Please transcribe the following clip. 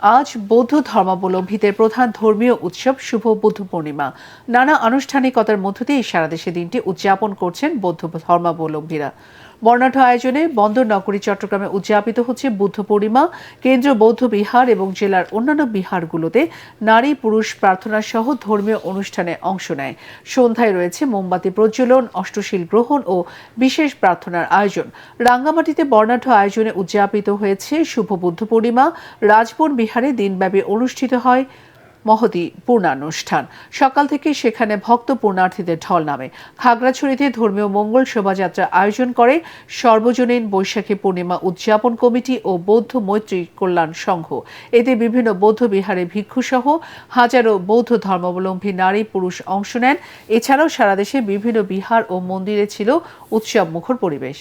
আজ বৌদ্ধ ধর্মাবলম্বীদের প্রধান ধর্মীয় উৎসব শুভ বুদ্ধ পূর্ণিমা। নানা আনুষ্ঠানিকতার মধ্য দিয়ে সারা দেশে দিনটি উদযাপন করছেন বৌদ্ধ ধর্মাবলম্বীরা। বর্ণাঢ্য আয়োজনে বন্দর নগরী চট্টগ্রামে উদযাপিত হচ্ছে বুদ্ধ পূর্ণিমা। কেন্দ্রীয় বৌদ্ধ বিহার এবং জেলার অন্যান্য বিহারগুলোতে নারী পুরুষ প্রার্থনা সহ ধর্মীয় অনুষ্ঠানে অংশ নেয়। সন্ধ্যায় রয়েছে মোমবাতি প্রজ্বলন, অষ্টশীল গ্রহণ ও বিশেষ প্রার্থনার আয়োজন। রাঙ্গামাটিতে বর্ণাঢ্য আয়োজনে উদযাপিত হয়েছে শুভ বুদ্ধ পূর্ণিমা। রাজবন বিহারে দিনব্যাপী অনুষ্ঠিত হয় মহতী পূর্ণানুষ্ঠান। সকাল থেকে সেখানে ভক্ত পূর্ণার্থীদের ঢল নামে। খাগড়াছড়িতে ধর্মীয় মঙ্গল শোভাযাত্রা আয়োজন করে সর্বজনীন বৈশাখী পূর্ণিমা উদযাপন কমিটি ও বৌদ্ধ মৈত্রী কল্যাণ সংঘ। এতে বিভিন্ন বৌদ্ধ বিহারে ভিক্ষুসহ হাজারো বৌদ্ধ ধর্মাবলম্বী নারী পুরুষ অংশ নেন। এছাড়াও সারা দেশে বিভিন্ন বিহার ও মন্দিরে ছিল উৎসবমুখর পরিবেশ।